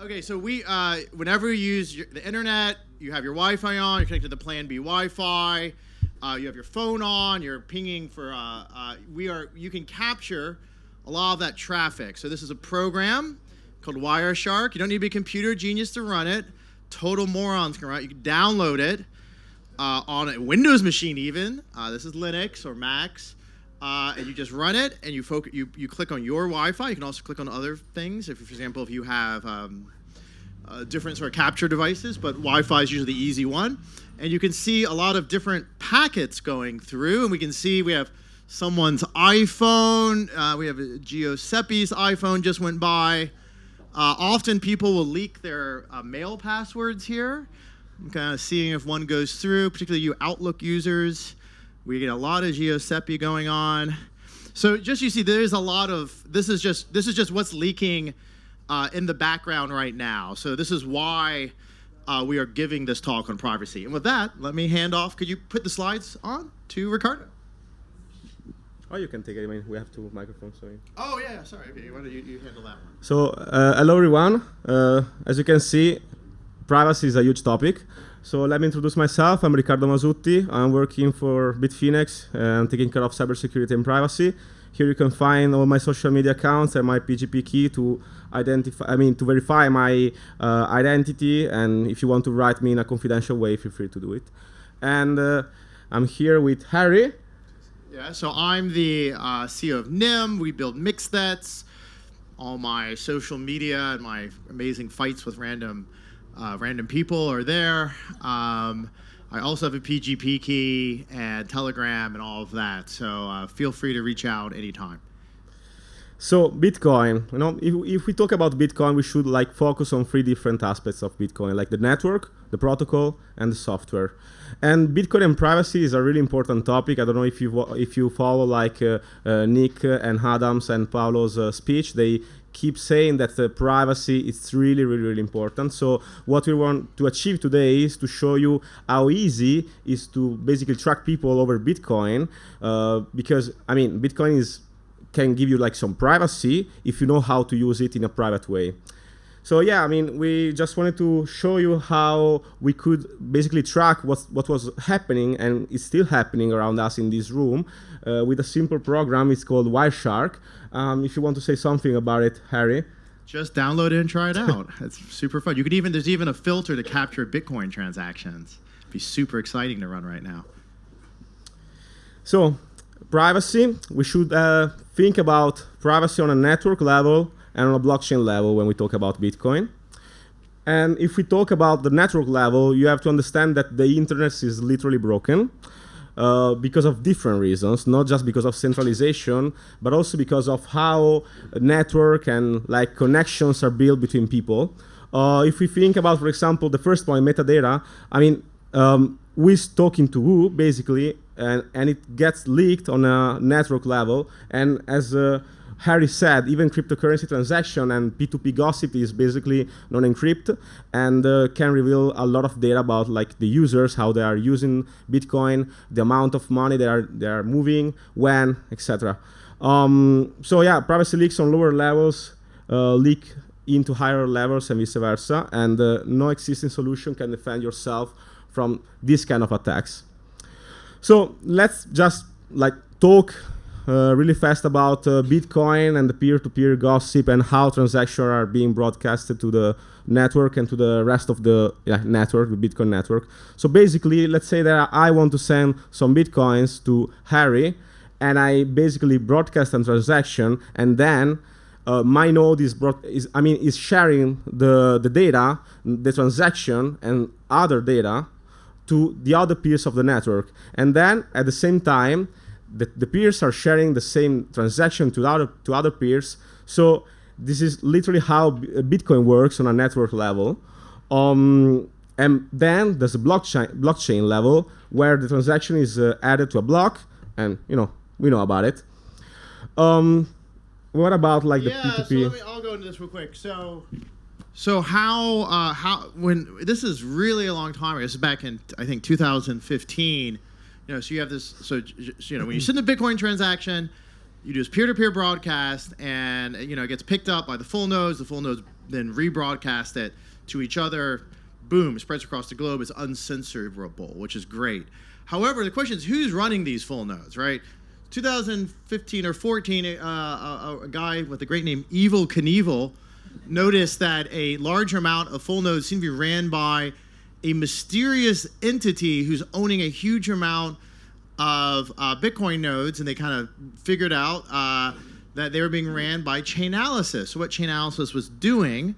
Okay, so whenever you use the internet, you have your Wi-Fi on, you're connected to the Plan B Wi-Fi, you have your phone on, you're pinging for, you can capture a lot of that traffic. So this is a program called Wireshark. You don't need to be a computer genius to run it. Total morons can run it. You can download it on a Windows machine even. This is Linux or Macs. And you just run it, and you click on your Wi-Fi. You can also click on other things. If, for example, if you have different sort of capture devices, but Wi-Fi is usually the easy one. And you can see a lot of different packets going through, and we can see we have someone's iPhone. We have Giuseppe's iPhone just went by. Often people will leak their mail passwords here. I'm kind of seeing if one goes through, particularly you Outlook users. We get a lot of Giuseppe going on. So just you see, there's a lot of, this is just what's leaking in the background right now. So this is why we are giving this talk on privacy. And with that, let me hand off. Could you put the slides on to Riccardo? Oh, you can take it. I mean, we have two microphones, sorry. Oh, yeah, sorry. Okay, why don't you handle that one? So, hello, everyone. As you can see, privacy is a huge topic. So let me introduce myself. I'm Riccardo Masutti. I'm working for Bitfinex. I'm taking care of cybersecurity and privacy. Here you can find all my social media accounts and my PGP key to verify my identity. And if you want to write me in a confidential way, feel free to do it. And I'm here with Harry. Yeah, so I'm the CEO of NIM. We build mixnets. All my social media and my amazing fights with random people are there. I also have a PGP key and Telegram and all of that. So feel free to reach out anytime. So Bitcoin, if we talk about Bitcoin, we should focus on three different aspects of Bitcoin, like the network, the protocol, and the software. And Bitcoin and privacy is a really important topic. I don't know if you follow Nick and Adams and Paolo's speech. They keep saying that privacy is really, really, really important. So what we want to achieve today is to show you how easy it is to basically track people over Bitcoin, because Bitcoin can give you some privacy if you know how to use it in a private way. So yeah, we just wanted to show you how we could basically track what was happening and is still happening around us in this room with a simple program. It's called Wireshark. If you want to say something about it, Harry. Just download it and try it out. It's super fun. There's even a filter to capture Bitcoin transactions. It'd be super exciting to run right now. So privacy, we should think about privacy on a network level and on a blockchain level when we talk about Bitcoin. And if we talk about the network level, you have to understand that the internet is literally broken because of different reasons, not just because of centralization, but also because of how a network and connections are built between people. If we think about, for example, the first point, metadata, who's talking to who, basically, and it gets leaked on a network level. And as Harry said, even cryptocurrency transaction and P2P gossip is basically non-encrypted and can reveal a lot of data about the users, how they are using Bitcoin, the amount of money they are moving, when, etc. So yeah, privacy leaks on lower levels leak into higher levels and vice versa, and no existing solution can defend yourself from this kind of attacks. So let's just talk really fast about Bitcoin and the peer-to-peer gossip and how transactions are being broadcasted to the network and to the rest of the network, the Bitcoin network. So basically, let's say that I want to send some Bitcoins to Harry, and I basically broadcast a transaction, and then my node is sharing the data, the transaction, and other data to the other peers of the network. And then at the same time, the peers are sharing the same transaction to other peers. So this is literally how Bitcoin works on a network level. And then there's a blockchain level where the transaction is added to a block, and we know about it. What about the P2P? So I'll go into this real quick. So how when this is really a long time ago. This is back in I think 2015. So you have this. So when you send a Bitcoin transaction, you do this peer-to-peer broadcast, and it gets picked up by the full nodes. The full nodes then rebroadcast it to each other. Boom, it spreads across the globe. It's uncensorable, which is great. However, the question is, who's running these full nodes, right? 2015 or 14, a guy with a great name, Evel Knievel, noticed that a large amount of full nodes seem to be ran by a mysterious entity who's owning a huge amount of Bitcoin nodes, and they kind of figured out that they were being ran by Chainalysis. So what Chainalysis was doing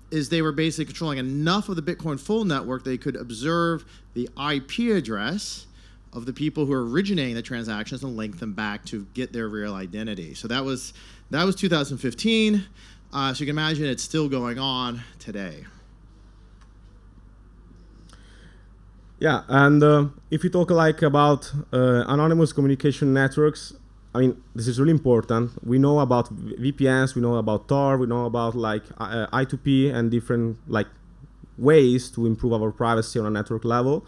is they were basically controlling enough of the Bitcoin full network they could observe the IP address of the people who are originating the transactions and link them back to get their real identity. So that was 2015. So you can imagine it's still going on today. Yeah, and if you talk about anonymous communication networks, I mean, this is really important. We know about VPNs, we know about Tor, we know about I2P and different ways to improve our privacy on a network level.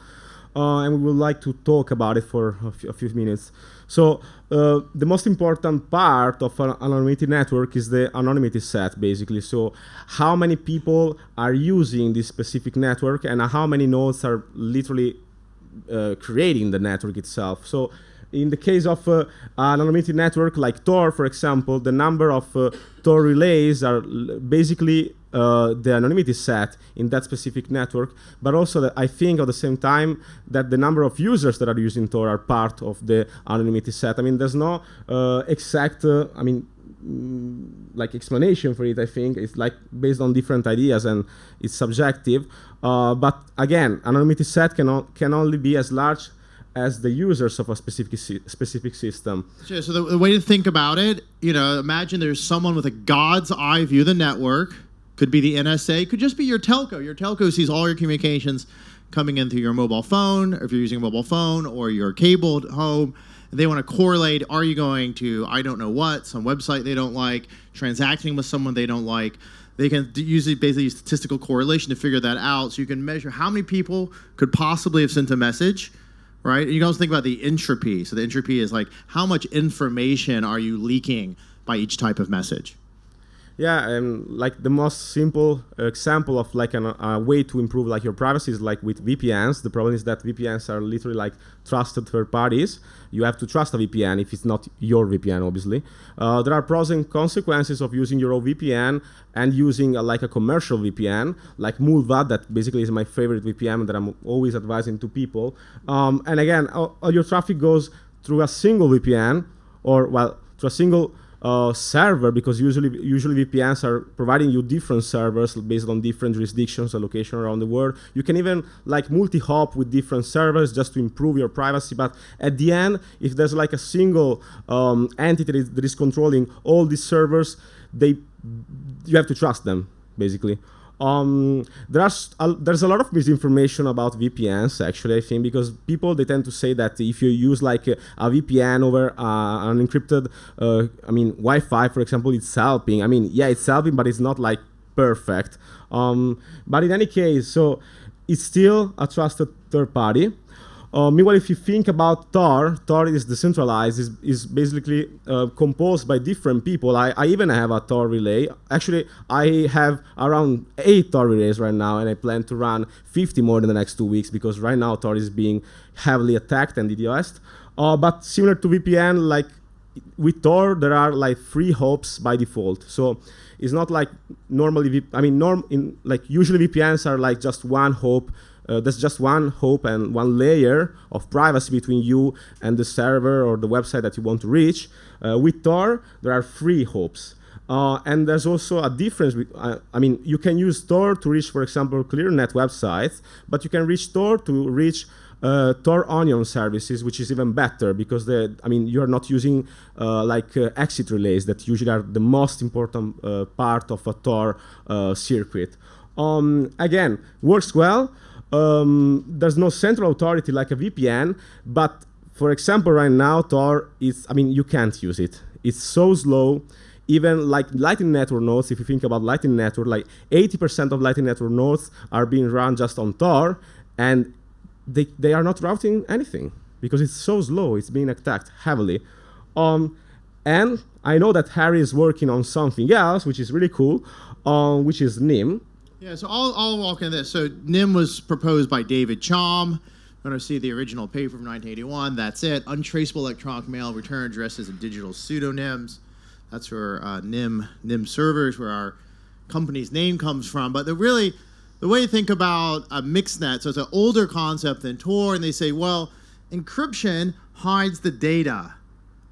And we would like to talk about it for a few minutes. So the most important part of an anonymity network is the anonymity set, basically. So how many people are using this specific network and how many nodes are literally creating the network itself. So in the case of an anonymity network like Tor, for example, the number of Tor relays are basically the anonymity set in that specific network, but also that I think at the same time that the number of users that are using Tor are part of the anonymity set. I mean, there's no exact, explanation for it. I think it's based on different ideas and it's subjective. But again, anonymity set can only be as large as the users of a specific system. Sure, so the way to think about it, imagine there's someone with a God's eye view of the network. Could be the NSA, could just be your telco. Your telco sees all your communications coming in through your mobile phone, or if you're using a mobile phone, or your cabled home. They want to correlate, are you going to, I don't know what, some website they don't like, transacting with someone they don't like. They can basically use statistical correlation to figure that out. So you can measure how many people could possibly have sent a message, right? And you can also think about the entropy. So the entropy is how much information are you leaking by each type of message? Yeah, and the most simple example of a way to improve your privacy is with VPNs. The problem is that VPNs are literally trusted third parties. You have to trust a VPN if it's not your VPN, obviously. There are pros and consequences of using your own VPN and using a commercial VPN like Mulva, that basically is my favorite VPN that I'm always advising to people. And again, all your traffic goes through a single VPN through a single server, because usually VPNs are providing you different servers based on different jurisdictions or location around the world. You can even multi-hop with different servers just to improve your privacy. But at the end, if there's a single entity that is controlling all these servers, you have to trust them, basically. There's a lot of misinformation about VPNs, actually, I think, because people, they tend to say that if you use a VPN over an encrypted Wi-Fi, for example, it's helping. I mean, yeah, it's helping, but it's not perfect. But in any case, so it's still a trusted third party. Meanwhile, if you think about Tor is decentralized, is basically composed by different people. I even have a Tor relay. Actually, I have around 8 Tor relays right now, and I plan to run 50 more in the next 2 weeks, because right now Tor is being heavily attacked and DDoSed. But similar to VPN, with Tor, there are 3 hops by default. So it's not normally, usually VPNs are just one hop. There's just one hop and one layer of privacy between you and the server or the website that you want to reach. With Tor, there are 3 hops. And there's also a difference. You can use Tor to reach, for example, ClearNet websites, but you can reach Tor to reach Tor Onion services, which is even better, because you are not using exit relays that usually are the most important part of a Tor circuit. Again, works well. There's no central authority like a VPN, but for example, right now, Tor is, you can't use it. It's so slow. Even Lightning Network nodes, if you think about Lightning Network, 80% of Lightning Network nodes are being run just on Tor, and they are not routing anything because it's so slow. It's being attacked heavily. And I know that Harry is working on something else, which is really cool, which is NIM. Yeah, so I'll walk into this. So NIM was proposed by David Chaum. You're going to see the original paper from 1981. That's it. Untraceable electronic mail return addresses and digital pseudonyms. That's where NIM servers, where our company's name comes from. But the way you think about a mixnet, so it's an older concept than Tor, and they say, well, encryption hides the data,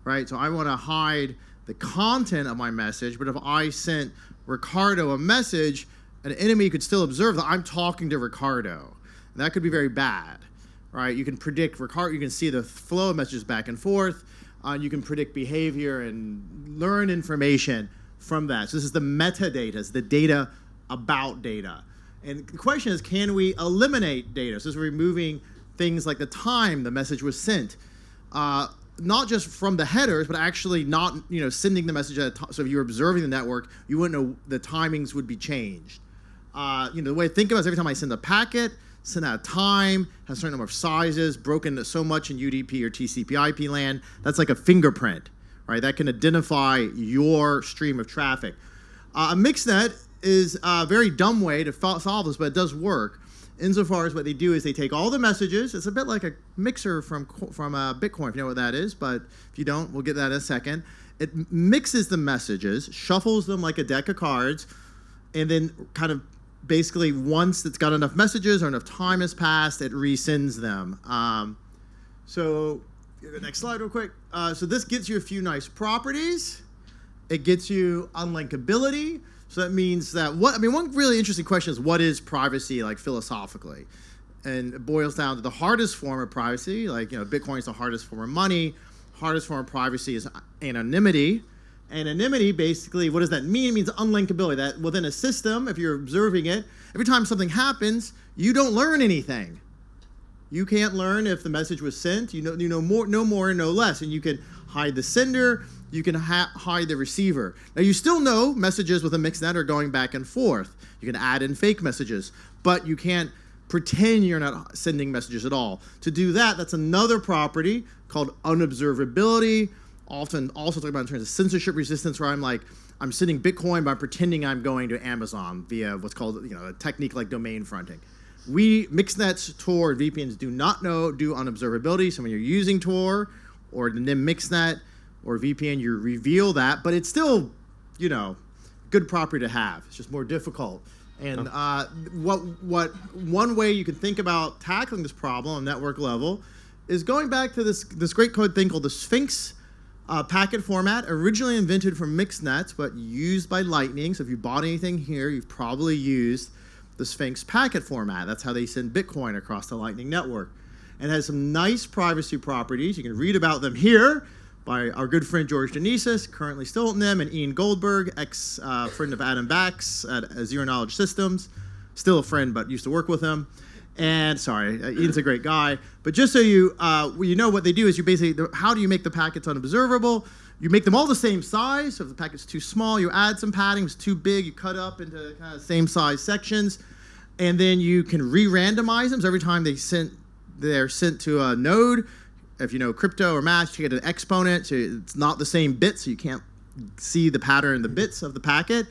right? So I want to hide the content of my message, but if I sent Riccardo a message, an enemy could still observe that I'm talking to Riccardo. And that could be very bad, right? You can predict Riccardo, you can see the flow of messages back and forth, you can predict behavior and learn information from that. So this is the metadata, it's the data about data. And the question is, can we eliminate data? So this is removing things like the time the message was sent. Not just from the headers, but actually not, sending the message at a time. So if you're observing the network, you wouldn't know the timings would be changed. The way I think about it is every time I send a packet, send out a time, has a certain number of sizes, broken so much in UDP or TCP/IP land, that's like a fingerprint, right? That can identify your stream of traffic. A mixnet is a very dumb way to solve this, but it does work. Insofar as what they do is they take all the messages. It's a bit like a mixer from Bitcoin, if you know what that is, but if you don't, we'll get that in a second. It mixes the messages, shuffles them like a deck of cards, and then kind of basically once it's got enough messages or enough time has passed, it resends them. So the next slide real quick. So this gets you a few nice properties. It gets you unlinkability. So that means that one really interesting question is, what is privacy, like philosophically? And it boils down to the hardest form of privacy, like Bitcoin is the hardest form of money. Hardest form of privacy is anonymity. Anonymity, basically, what does that mean? It means unlinkability. That within a system, if you're observing it, every time something happens, you don't learn anything. You can't learn if the message was sent. You know more, no more, and no less. And you can hide the sender. You can hide the receiver. Now, you still know messages with a mixnet are going back and forth. You can add in fake messages, but you can't pretend you're not sending messages at all. To do that, that's another property called unobservability. Often also talk about in terms of censorship resistance, where I'm sending Bitcoin, but I'm pretending I'm going to Amazon via what's called a technique like domain fronting. Mixnets, Tor, VPNs do not do unobservability. So when you're using Tor or the NIM mixnet or VPN, you reveal that, but it's still, good property to have. It's just more difficult. And one way you can think about tackling this problem on network level is going back to this great code thing called the Sphinx packet format, originally invented for mixnets, but used by Lightning. So if you bought anything here, you've probably used the Sphinx packet format. That's how they send Bitcoin across the Lightning Network. And it has some nice privacy properties. You can read about them here by our good friend George Denises, currently still at NIM, and Ian Goldberg, ex-friend of Adam Bax at Zero Knowledge Systems. Still a friend, but used to work with him. And Ian's a great guy. But just so you know, what they do is how do you make the packets unobservable? You make them all the same size. So if the packet's too small, you add some padding. If it's too big, you cut up into kind of same size sections. And then you can re-randomize them. So every time they're sent to a node, if you know crypto or math, you get an exponent. So it's not the same bit, so you can't see the pattern in the bits of the packet.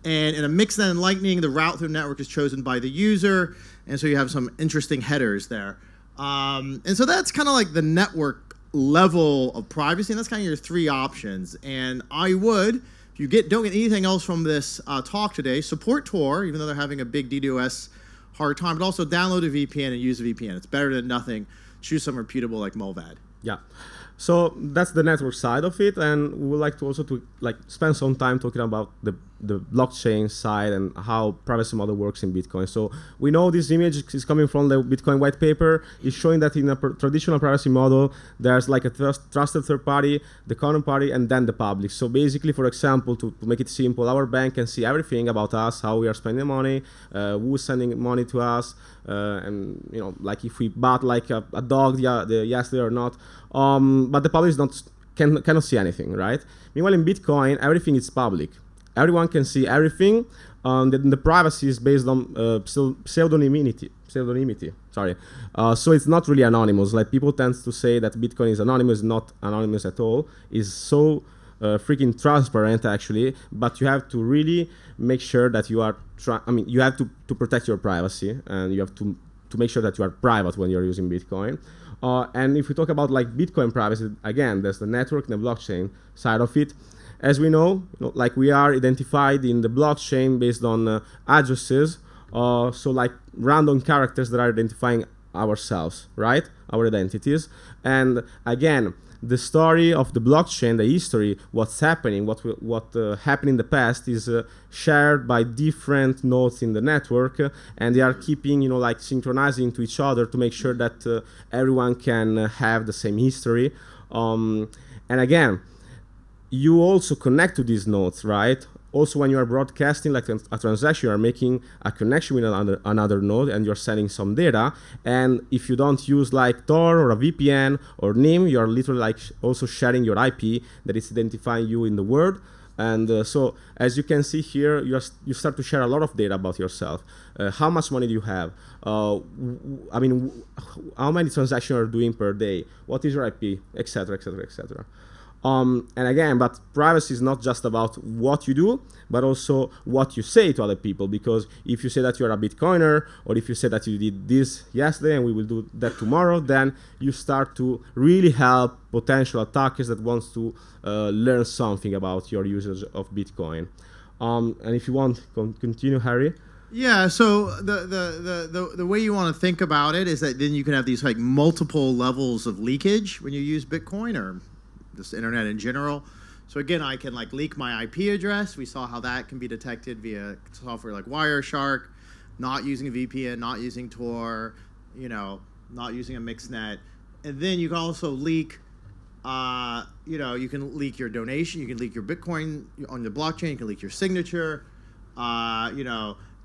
And in a mixnet and Lightning, the route through the network is chosen by the user. And so you have some interesting headers there. And so that's kind of like the network level of privacy. And that's kind of your three options. And I would, if you don't get anything else from this talk today, support Tor, even though they're having a big DDoS hard time, but also download a VPN and use a VPN. It's better than nothing. Choose some reputable like Mulvad. Yeah. So that's the network side of it, and we would like to also spend some time talking about the blockchain side and how privacy model works in Bitcoin. So we know this image is coming from the Bitcoin white paper. It's showing that in a traditional privacy model, there's like a trusted third party, the counterparty, and then the public. So basically, for example, to make it simple, our bank can see everything about us, how we are spending money, who's sending money to us, and like if we bought like a dog yesterday or not. But the public cannot see anything, right? Meanwhile, in Bitcoin, everything is public. Everyone can see everything. The privacy is based on pseudonymity. So it's not really anonymous. Like people tend to say that Bitcoin is anonymous, not anonymous at all. It's so freaking transparent actually, but you have to really make sure that you are you have to protect your privacy, and you have to make sure that you are private when you're using Bitcoin. And if we talk about like Bitcoin privacy, again, there's the network and the blockchain side of it. As we know, like we are identified in the blockchain based on addresses, so like random characters that are identifying ourselves, right? Our identities. And again, the story of the blockchain, the history, what's happening, what happened in the past is shared by different nodes in the network, and they are keeping, like synchronizing to each other to make sure that everyone can have the same history. And again, you also connect to these nodes, right? Also, when you are broadcasting like a transaction, you are making a connection with another node, and you're sending some data. And if you don't use like Tor or a VPN or NIM, you are literally like also sharing your IP that is identifying you in the world. And so, as you can see here, you start to share a lot of data about yourself. How much money do you have? How many transactions are you doing per day? What is your IP, etc., etc., etc. And again, but privacy is not just about what you do, but also what you say to other people. Because if you say that you're a Bitcoiner, or if you say that you did this yesterday and we will do that tomorrow, then you start to really help potential attackers that wants to learn something about your usage of Bitcoin. And if you want, continue, Harry. Yeah, so the way you want to think about it is that then you can have these like multiple levels of leakage when you use Bitcoin or this internet in general. So again, I can like leak my IP address. We saw how that can be detected via software like Wireshark, not using a VPN, not using Tor, not using a mixed net. And then you can also leak, you can leak your donation, you can leak your Bitcoin on the blockchain, you can leak your signature, and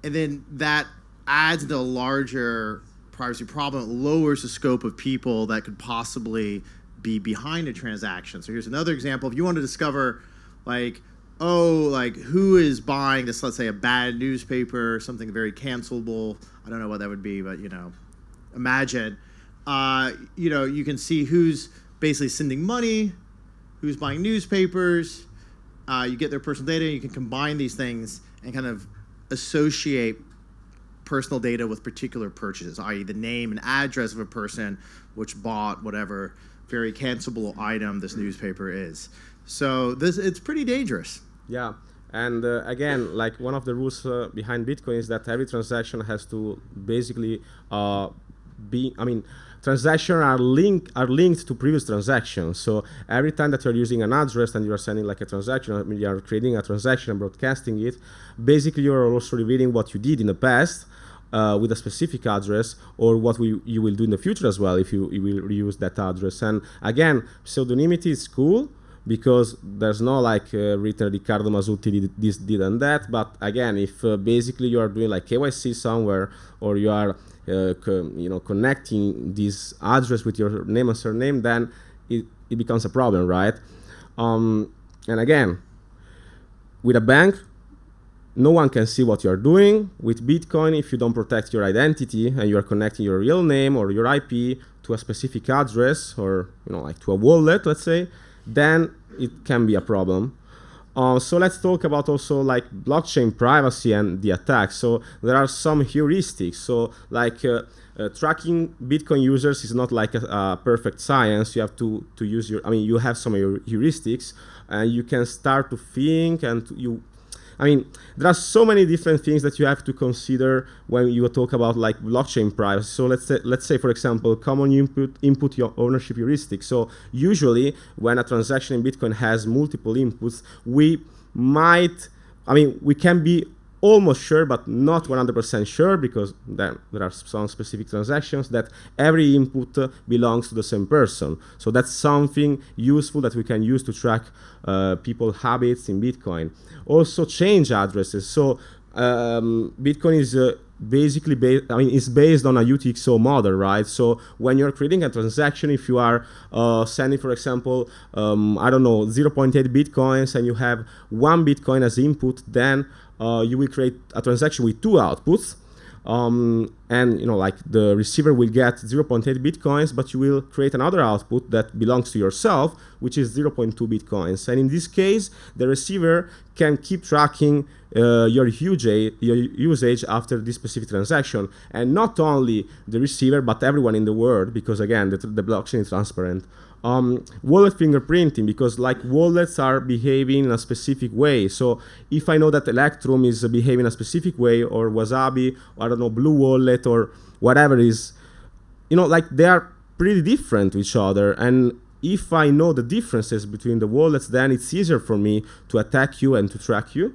then that adds to a larger privacy problem. It lowers the scope of people that could possibly be behind a transaction. So here's another example. If you want to discover who is buying this, let's say a bad newspaper, something very cancelable, I don't know what that would be, but imagine, you can see who's basically sending money, who's buying newspapers, you get their personal data, you can combine these things and kind of associate personal data with particular purchases, i.e. the name and address of a person which bought whatever very cancelable item this newspaper is. So it's pretty dangerous. Yeah, and again, like one of the rules behind Bitcoin is that every transaction has to basically transactions are linked to previous transactions. So every time that you're using an address and you're sending like a transaction, you're creating a transaction and broadcasting it, basically you're also revealing what you did in the past with a specific address, or what you will do in the future as well if you will reuse that address. And again, pseudonymity is cool because there's no like written Riccardo Masutti did this, did and that. But again, if basically you are doing like KYC somewhere, or you are connecting this address with your name and surname, then it becomes a problem, right? And again, with a bank, no one can see what you're doing. With Bitcoin, if you don't protect your identity and you're connecting your real name or your IP to a specific address, or like to a wallet, let's say, then it can be a problem. So let's talk about also like blockchain privacy and the attacks. So there are some heuristics. So like tracking Bitcoin users is not like a perfect science. You have to use you have some heuristics, and you can start to think, and there are so many different things that you have to consider when you talk about like blockchain privacy. So let's say for example, common input your ownership heuristic. So usually when a transaction in Bitcoin has multiple inputs, we can be almost sure, but not 100% sure, because then there are some specific transactions that every input belongs to the same person. So that's something useful that we can use to track people's habits in Bitcoin. Also, change addresses. So Bitcoin is basically it's based on a UTXO model, right? So when you're creating a transaction, if you are sending, for example, 0.8 Bitcoins, and you have 1 Bitcoin as input, then you will create a transaction with 2 outputs. And like the receiver will get 0.8 bitcoins, but you will create another output that belongs to yourself, which is 0.2 bitcoins. And in this case, the receiver can keep tracking your usage after this specific transaction, and not only the receiver but everyone in the world, because again the blockchain is transparent. Wallet fingerprinting, because like wallets are behaving in a specific way. So if I know that Electrum is behaving in a specific way, or Wasabi, or I don't know, Blue Wallet, or whatever it is, like they are pretty different to each other. And if I know the differences between the wallets, then it's easier for me to attack you and to track you.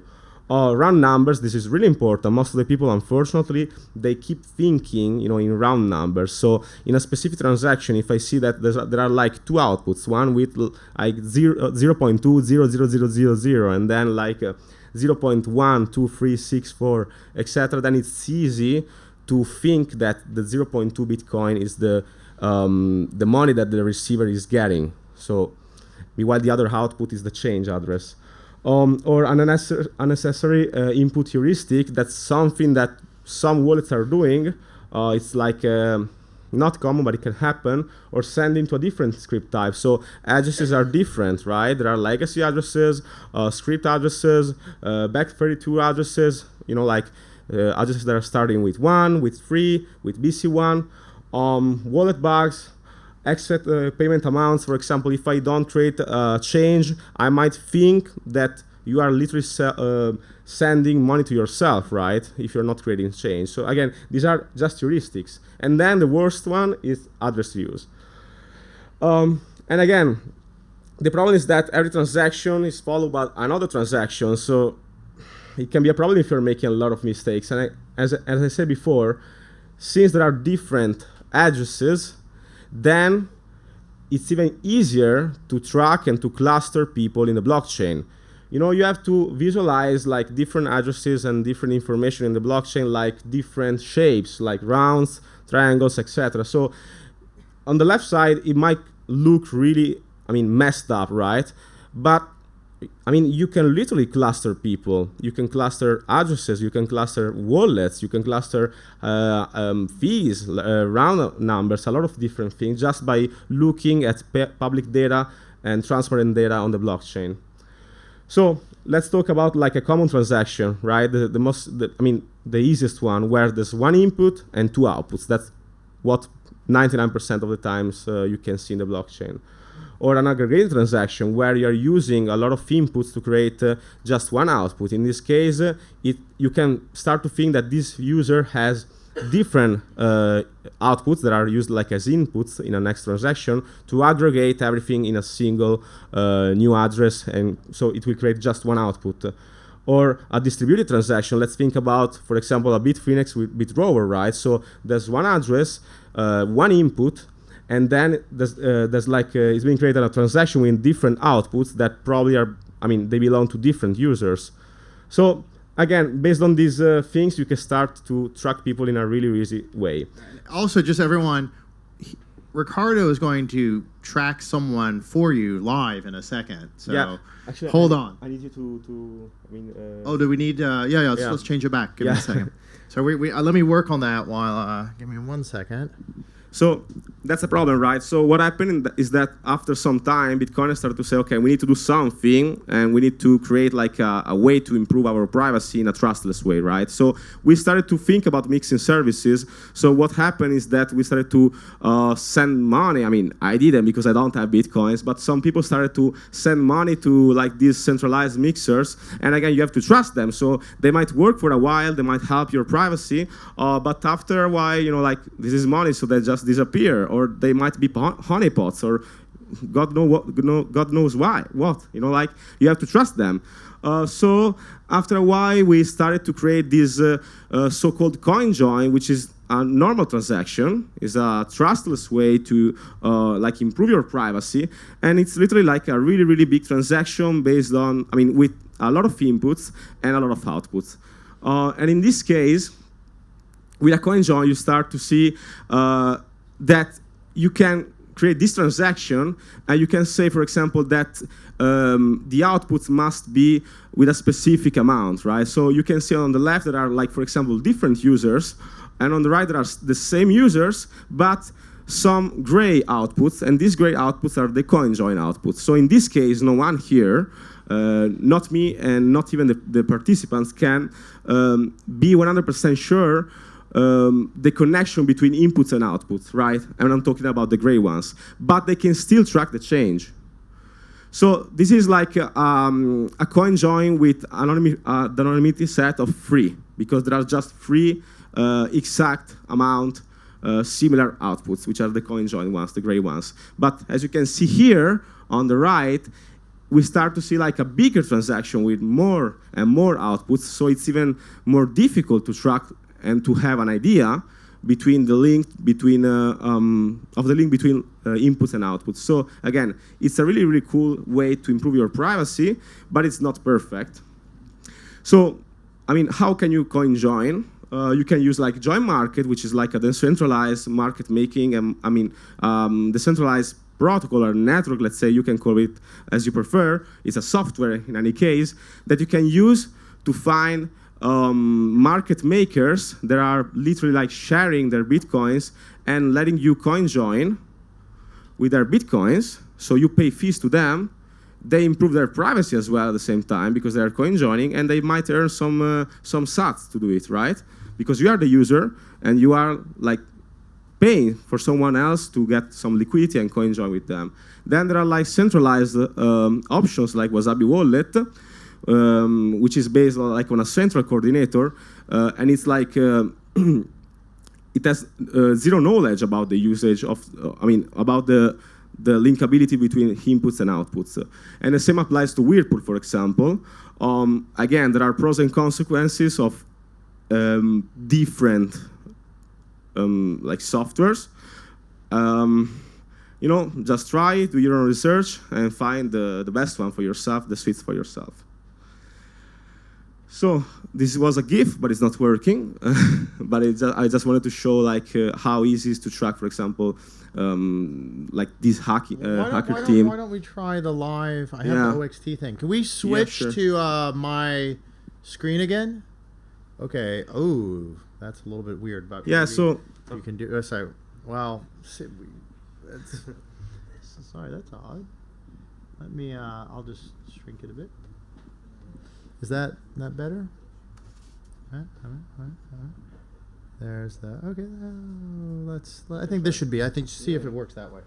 Round numbers, this is really important. Most of the people, unfortunately, they keep thinking, in round numbers. So in a specific transaction, if I see that there are like two outputs, one with like 0.20000, and then like 0.12364, etc., then it's easy to think that the 0.2 Bitcoin is the money that the receiver is getting. So while the other output is the change address. Or an unnecessary input heuristic. That's something that some wallets are doing. It's like not common, but it can happen. Or sending to a different script type. So addresses are different, right? There are legacy addresses, script addresses, back32 addresses. Like addresses that are starting with 1, with 3, with BC1. Wallet bugs. Except payment amounts. For example, if I don't create change, I might think that you are literally sending money to yourself, right? If you're not creating change. So again, these are just heuristics. And then the worst one is address use. And again, the problem is that every transaction is followed by another transaction. So it can be a problem if you're making a lot of mistakes. And as I said before, since there are different addresses, then it's even easier to track and to cluster people in the blockchain. You have to visualize like different addresses and different information in the blockchain, like different shapes, like rounds, triangles, etc. So on the left side, it might look really, messed up, right? But you can literally cluster people. You can cluster addresses. You can cluster wallets. You can cluster fees, round numbers, a lot of different things just by looking at public data and transparent data on the blockchain. So let's talk about like a common transaction, right? The easiest one, where there's one input and two outputs. That's what 99% of the times you can see in the blockchain. Or an aggregated transaction where you're using a lot of inputs to create just one output. In this case, you can start to think that this user has different outputs that are used like as inputs in a next transaction to aggregate everything in a single new address, and so it will create just one output. Or a distributed transaction. Let's think about, for example, a Bitfinex with BitRover, right? So there's one address, one input, and then there's like it's being created a transaction with different outputs that probably are, they belong to different users. So again, based on these things, you can start to track people in a really easy way. Also, just everyone, Riccardo is going to track someone for you live in a second. So yeah. Actually, hold on. I need you to oh, do we need? Let's change it back. Give me a second. So let me work on that while. Give me 1 second. So that's a problem, right? So what happened is that after some time, Bitcoiners started to say, okay, we need to do something, and we need to create like a way to improve our privacy in a trustless way, right? So we started to think about mixing services. So what happened is that we started to send money. I didn't because I don't have Bitcoins, but some people started to send money to like these centralized mixers. And again, you have to trust them. So they might work for a while, they might help your privacy, but after a while, like this is money, so they just disappear, or they might be honeypots, or God knows why. What you have to trust them. So after a while, we started to create this so-called coin join, which is a normal transaction, is a trustless way to like improve your privacy, and it's literally like a really big transaction based on with a lot of inputs and a lot of outputs. And in this case, with a coin join, you start to see that you can create this transaction, and you can say, for example, that the outputs must be with a specific amount, right? So you can see on the left there are, like, for example, different users, and on the right there are the same users, but some gray outputs, and these gray outputs are the coin join outputs. So in this case, no one here, not me and not even the participants, can be 100% sure the connection between inputs and outputs, right? And I'm talking about the gray ones. But they can still track the change. So this is like a coin join with the anonymity set of 3, because there are just 3 exact amount similar outputs, which are the coin join ones, the gray ones. But as you can see here on the right, we start to see like a bigger transaction with more and more outputs, so it's even more difficult to track and to have an idea between the link between inputs and outputs. So again, it's a really, really cool way to improve your privacy, but it's not perfect. So, I mean, how can you coin join? You can use like join market, which is like a decentralized market making, decentralized protocol or network, let's say, you can call it as you prefer. It's a software in any case that you can use to find market makers that are literally like sharing their bitcoins and letting you coin join with their bitcoins. So you pay fees to them. They improve their privacy as well at the same time because they are coin joining, and they might earn some sats to do it, right? Because you are the user and you are like paying for someone else to get some liquidity and coin join with them. Then there are like centralized options like Wasabi Wallet, which is based on, like, on a central coordinator, and it's like it has zero knowledge about the usage of, about the linkability between inputs and outputs. And the same applies to Whirlpool, for example. Again, there are pros and consequences of different like softwares. You know, just try, do your own research, and find the best one for yourself, the suits for yourself. So this was a GIF, but it's not working. But I just wanted to show like how easy it is to track, for example, like this hacker team. Why don't we try the live? I have the OXT thing. Can we switch to my screen again? Okay. Oh, that's a little bit weird. But so you can do. Sorry. Well, sorry, that's odd. Let me. I'll just shrink it a bit. Is that better? All right. There's that. Okay, I think this should be. I think see if it works that way.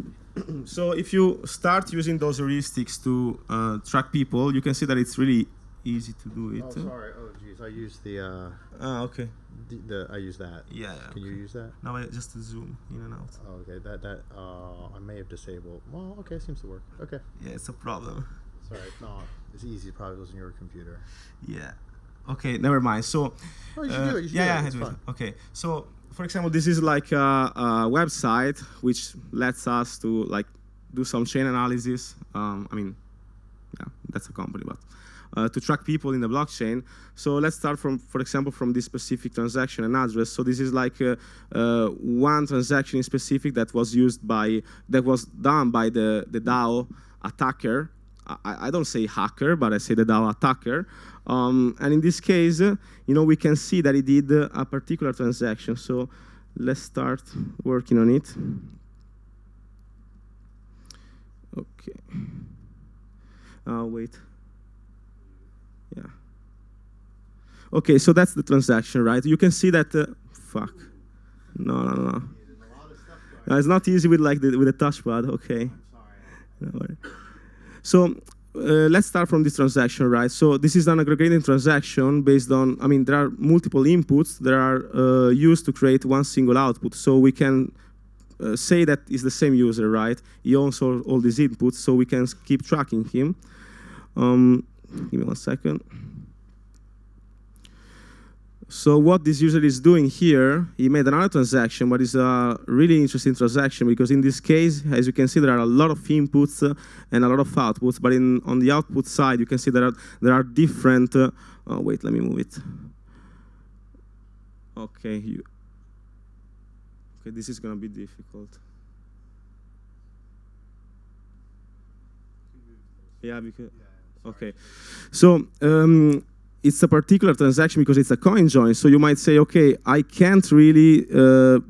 So if you start using those heuristics to track people, you can see that it's really easy to do it. Oh, sorry. Oh, geez. I used the. Okay. I use that. Yeah. Can you use that? No, I just zoom in and out. Oh, okay. That. I may have disabled. Well, okay. Seems to work. Okay. Yeah, it's a problem. Sorry, it's not. It's easy. It probably was on your computer. Yeah. Okay, never mind. So. Oh, you should do it. You should do it. Okay. So, for example, this is like a website which lets us to like do some chain analysis. That's a company, but to track people in the blockchain. So let's start from, for example, from this specific transaction and address. So this is like one transaction in specific that was done by the DAO attacker. I don't say hacker, but I say the DAO attacker. And in this case, we can see that he did a particular transaction. So let's start working on it. Okay. Wait. Yeah. Okay, so that's the transaction, right? You can see that. Fuck. No. It's not easy with like with the touchpad. Okay. No, so let's start from this transaction, right? So this is an aggregating transaction based on, there are multiple inputs that are used to create one single output. So we can say that it's the same user, right? He owns all these inputs, so we can keep tracking him. Give me 1 second. So what this user is doing here, he made another transaction, but it's a really interesting transaction because in this case, as you can see, there are a lot of inputs and a lot of outputs. But on the output side, you can see there are different. Wait, let me move it. Okay, this is gonna be difficult. Yeah, because okay. So it's a particular transaction because it's a coin join. So you might say, okay, I can't really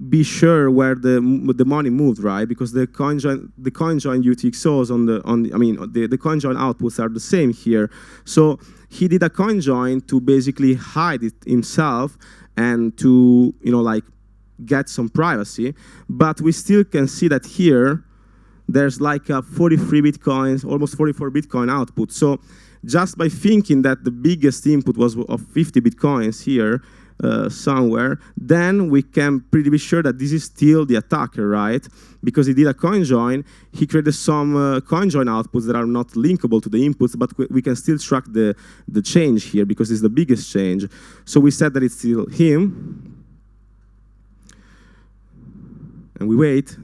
be sure where the money moved, right? Because the coin join UTXOs the coin join outputs are the same here. So he did a coin join to basically hide it himself and to get some privacy. But we still can see that here there's like a 43 bitcoins, almost 44 bitcoin output. So just by thinking that the biggest input was of 50 bitcoins here somewhere, then we can pretty be sure that this is still the attacker, right? Because he did a coin join, he created some coin join outputs that are not linkable to the inputs, but we can still track the change here because it's the biggest change. So we said that it's still him, and we wait.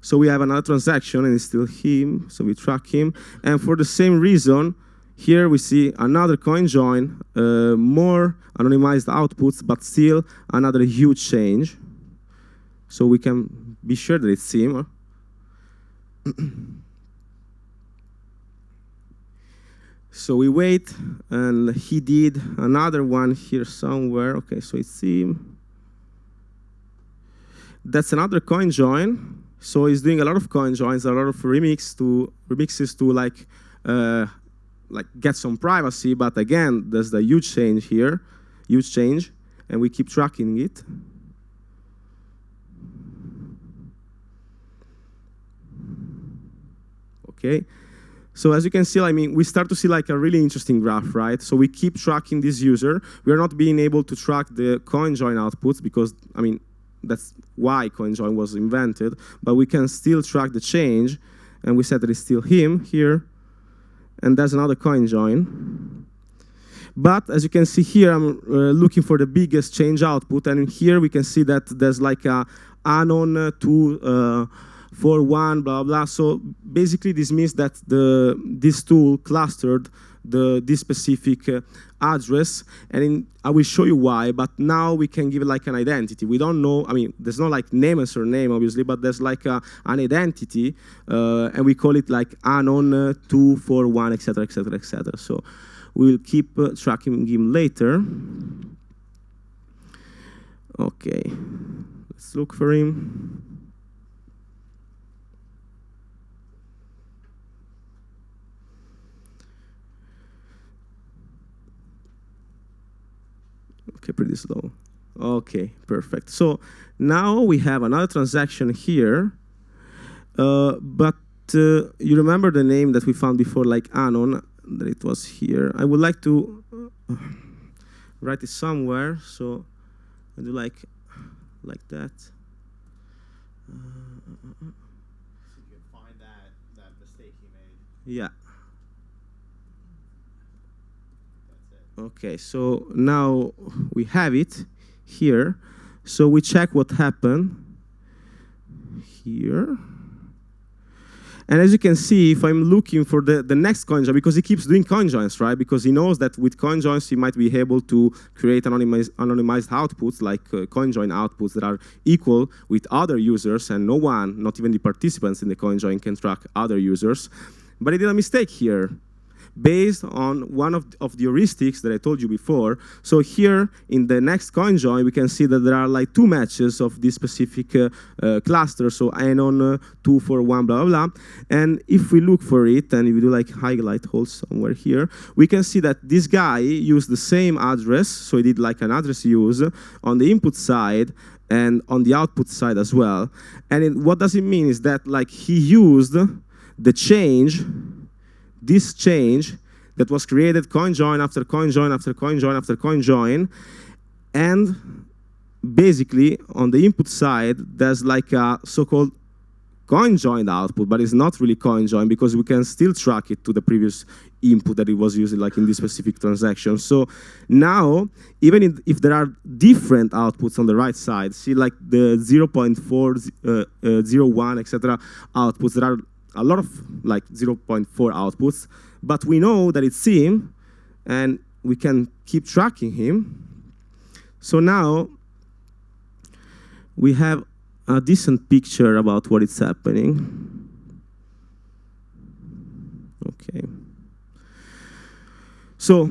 So we have another transaction, and it's still him, so we track him. And for the same reason, here we see another coin join, more anonymized outputs, but still another huge change. So we can be sure that it's him. So we wait, and he did another one here somewhere. Okay, so it's him. That's another coin join. So he's doing a lot of coin joins, a lot of remixes to like get some privacy. But again, there's the huge change here, huge change, and we keep tracking it. Okay. So as you can see, we start to see like a really interesting graph, right? So we keep tracking this user. We are not being able to track the coin join outputs because, that's why CoinJoin was invented, but we can still track the change, and we said that it's still him here, and there's another CoinJoin. But as you can see here, I'm looking for the biggest change output, and here we can see that there's like a anon 241 blah blah. So basically, this means that this tool clustered this specific address, and I will show you why, but now we can give it like an identity. We don't know, there's no like name and surname, obviously, but there's like an identity, and we call it like anon 241, etc., etc., etc. So we'll keep tracking him later. Okay, let's look for him. Okay, pretty slow. Okay, perfect. So now we have another transaction here, but you remember the name that we found before, like Anon, that it was here. I would like to write it somewhere, so I do like that. So you can find that mistake he made. Yeah. That's it. Okay, so now we have it here. So we check what happened here. And as you can see, if I'm looking for the next coin join, because he keeps doing coin joins, right? Because he knows that with coin joins, he might be able to create anonymized outputs, like coin join outputs that are equal with other users, and no one, not even the participants in the coin join, can track other users. But he did a mistake here, based on one of the heuristics that I told you before. So here, in the next coin join, we can see that there are like 2 matches of this specific cluster, so anon 241, blah, blah, blah. And if we look for it, and if we do like highlight holes somewhere here, we can see that this guy used the same address, so he did like an address use on the input side, and on the output side as well. And what does it mean is that like he used the change, this change that was created coin join after coin join after coin join after coin join, and basically on the input side there's like a so-called coin joined output, but it's not really coin join because we can still track it to the previous input that it was using, like in this specific transaction. So now, even if there are different outputs on the right side, see like the 0.401, etc. outputs, there are a lot of like 0.4 outputs, but we know that it's him, and we can keep tracking him. So now we have a decent picture about what is happening. Okay. So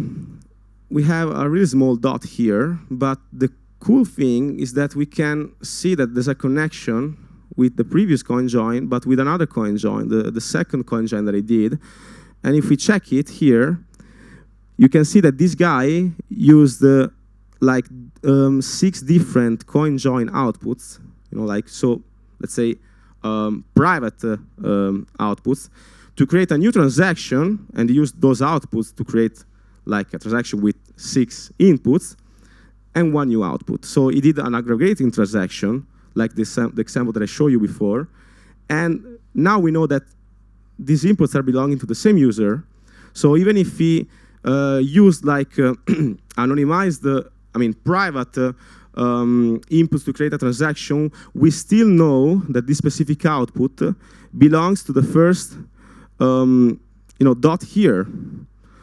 we have a really small dot here, but the cool thing is that we can see that there's a connection with the previous coin join, but with another coin join, the second coin join that I did. And if we check it here, you can see that this guy used like 6 different coin join outputs, so let's say private outputs, to create a new transaction, and use those outputs to create like a transaction with 6 inputs and 1 new output. So he did an aggregating transaction, like the example that I showed you before. And now we know that these inputs are belonging to the same user. So even if he used like anonymized, private inputs to create a transaction, we still know that this specific output belongs to the first dot here.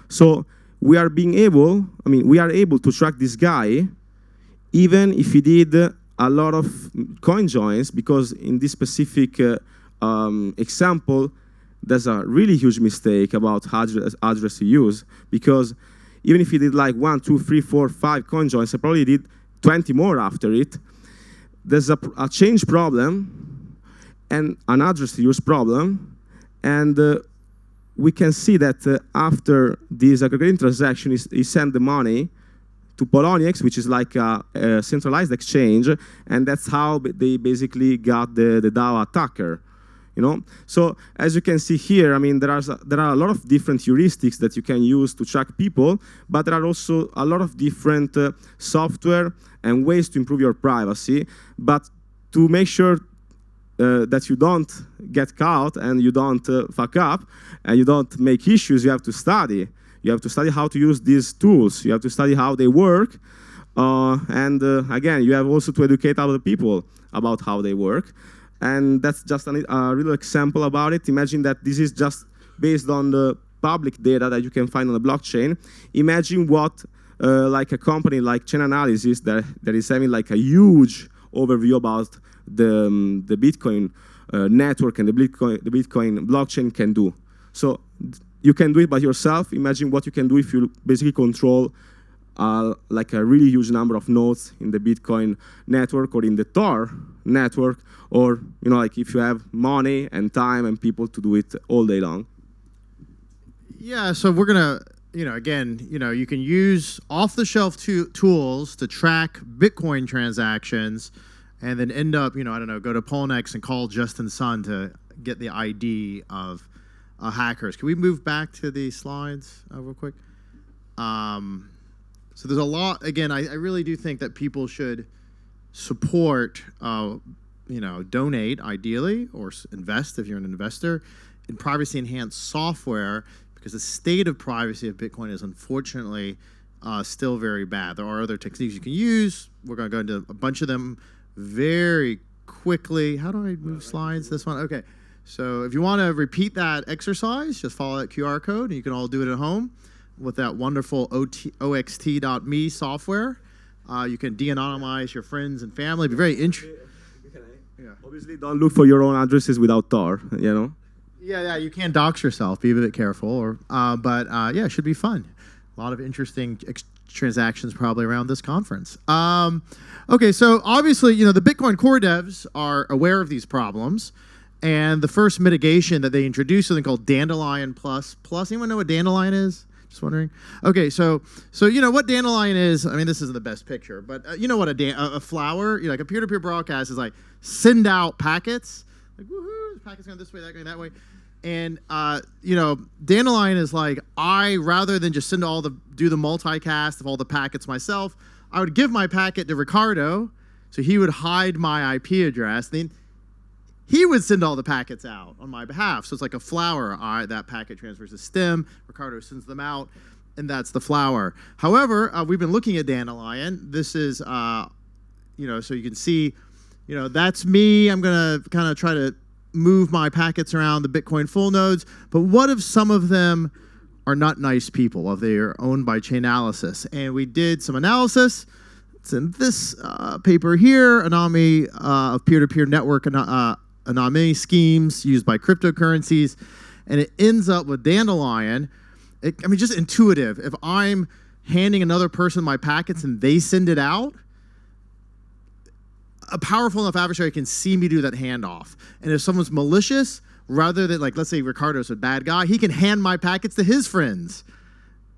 So we are able to track this guy even if he did a lot of coin joins, because in this specific example, there's a really huge mistake about address he used, because even if he did like 1, 2, 3, 4, 5 coin joins, he probably did 20 more after it. There's a change problem and an address use problem, and we can see that after this aggregating transaction, he sent the money to Poloniex, which is like a centralized exchange, and that's how they basically got the DAO attacker. So as you can see here, there are a lot of different heuristics that you can use to track people, but there are also a lot of different software and ways to improve your privacy. But to make sure that you don't get caught and you don't fuck up and you don't make issues, you have to study. You have to study how to use these tools. You have to study how they work. And again, you have also to educate other people about how they work. And that's just a real example about it. Imagine that this is just based on the public data that you can find on the blockchain. Imagine what like a company like Chainalysis that is having like a huge overview about the Bitcoin network and the Bitcoin blockchain can do. So you can do it by yourself. Imagine what you can do if you basically control like a really huge number of nodes in the Bitcoin network or in the Tor network, or like if you have money and time and people to do it all day long. Yeah, so we're gonna, again, you can use off-the-shelf tools to track Bitcoin transactions, and then end up, I don't know, go to Poloniex and call Justin Sun to get the ID of hackers. Can we move back to the slides real quick? So there's a lot. Again, I really do think that people should support, donate ideally, or invest if you're an investor, in privacy-enhanced software, because the state of privacy of Bitcoin is unfortunately still very bad. There are other techniques you can use. We're going to go into a bunch of them very quickly. How do I move slides? This one? Okay. So if you want to repeat that exercise, just follow that QR code, and you can all do it at home with that wonderful oxt.me software. You can de-anonymize your friends and family. Be very interesting. Yeah. Obviously, don't look for your own addresses without Tor, Yeah, you can dox yourself. Be a bit careful. But yeah, it should be fun. A lot of interesting transactions probably around this conference. Okay, so obviously, the Bitcoin core devs are aware of these problems. And the first mitigation that they introduced, something called Dandelion Plus. Anyone know what Dandelion is? Just wondering. Okay, so what Dandelion is. This isn't the best picture, but you know what a flower, like a peer-to-peer broadcast is like, send out packets, like woohoo, packets going this way, that going that way, and Dandelion is like, rather than just do the multicast of all the packets myself, I would give my packet to Riccardo, so he would hide my IP address, then he would send all the packets out on my behalf. So it's like a flower. That packet transfers to stem. Riccardo sends them out, and that's the flower. However, we've been looking at Dandelion. This is, so you can see, that's me. I'm going to kind of try to move my packets around the Bitcoin full nodes. But what if some of them are not nice people, if they are owned by Chainalysis? And we did some analysis. It's in this paper here, Anomaly of Peer-to-Peer Network Anomaly Schemes Used by Cryptocurrencies. and it ends up with Dandelion. I mean, just intuitive. If I'm handing another person my packets and they send it out, a powerful enough adversary can see me do that handoff. And if someone's malicious, rather than, like, let's say Riccardo's a bad guy, he can hand my packets to his friends.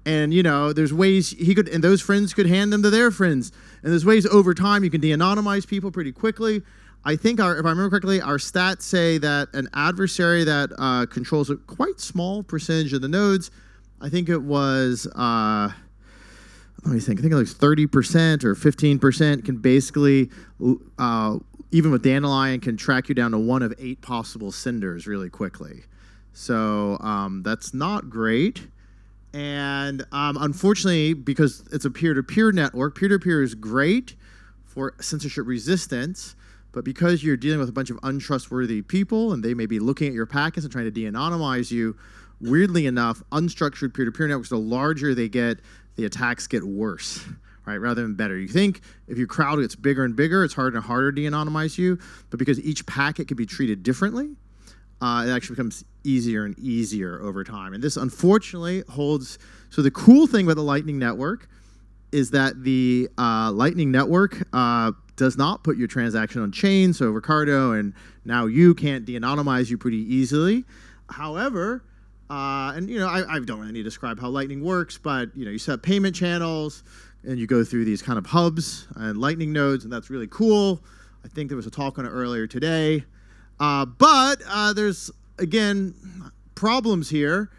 And, you know, there's ways he could, and those friends could hand them to their friends. And there's ways over time you can de-anonymize people pretty quickly. I think, if I remember correctly, our stats say that an adversary that controls a quite small percentage of the nodes, I think it was, let me think, I think it was 30% or 15% can basically, even with Dandelion, can track you down to 1 of 8 possible senders really quickly. So that's not great. And unfortunately, because it's a peer-to-peer network, peer-to-peer is great for censorship resistance, but because you're dealing with a bunch of untrustworthy people and they may be looking at your packets and trying to de-anonymize you, weirdly enough, unstructured peer-to-peer networks, the larger they get, the attacks get worse, right, rather than better. You think if your crowd gets bigger and bigger, it's harder and harder to de-anonymize you, but because each packet can be treated differently, it actually becomes easier and easier over time. And this, unfortunately, holds... So the cool thing about the Lightning Network is that the Lightning Network does not put your transaction on chain, so Riccardo and now you can't de-anonymize you pretty easily. However, and, you know, I don't really need to describe how Lightning works, but, you know, you set up payment channels, and you go through these kind of hubs and Lightning nodes, and that's really cool. I think there was a talk on it earlier today. But there's, again, problems here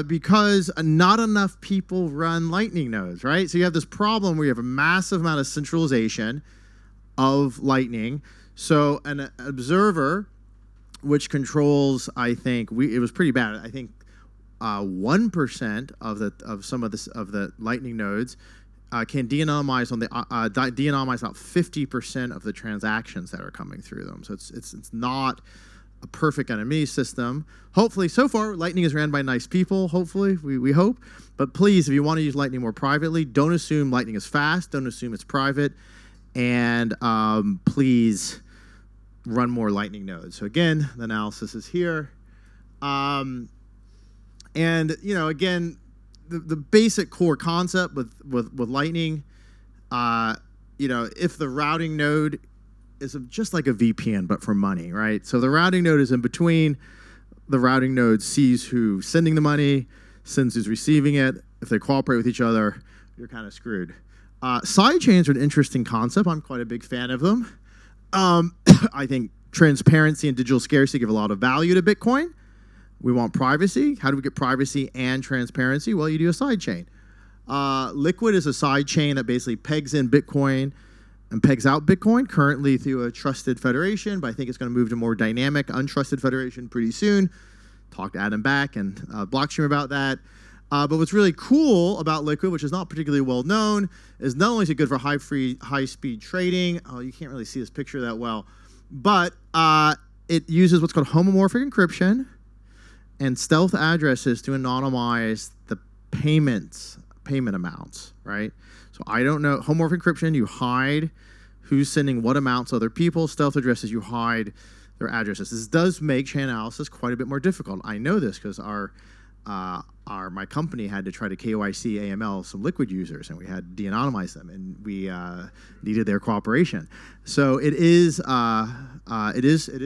because not enough people run Lightning nodes, right? So you have this problem where you have a massive amount of centralization of Lightning. So an observer, which controls, I think, it was pretty bad. I think 1% of some of the Lightning nodes can de-anonymize de-anonymize about 50% of the transactions that are coming through them. So it's not a perfect enemy system. Hopefully, so far, Lightning is ran by nice people. Hopefully, we hope. But please, if you want to use Lightning more privately, don't assume Lightning is fast. Don't assume it's private, and please run more Lightning nodes. So again, the analysis is here, and you know, again, the basic core concept with Lightning, you know, if the routing node is just like a VPN, but for money, right? So the routing node is in between. The routing node sees who's sending the money, sends who's receiving it. If they cooperate with each other, you're kind of screwed. Sidechains are an interesting concept. I'm quite a big fan of them. I think transparency and digital scarcity give a lot of value to Bitcoin. We want privacy. How do we get privacy and transparency? Well, you do a sidechain. Liquid is a sidechain that basically pegs in Bitcoin and pegs out Bitcoin, currently through a trusted federation, but I think it's going to move to more dynamic, untrusted federation pretty soon. Talked to Adam Back and Blockstream about that. But what's really cool about Liquid, which is not particularly well known, is not only is it good for high-speed trading. Oh, you can't really see this picture that well, but it uses what's called homomorphic encryption and stealth addresses to anonymize the payment amounts, right? So I don't know. Homomorphic encryption, you hide who's sending what amounts to other people. Stealth addresses, you hide their addresses. This does make chain analysis quite a bit more difficult. I know this because my company had to try to KYC AML some Liquid users, and we had to de-anonymize them, and we needed their cooperation. So it is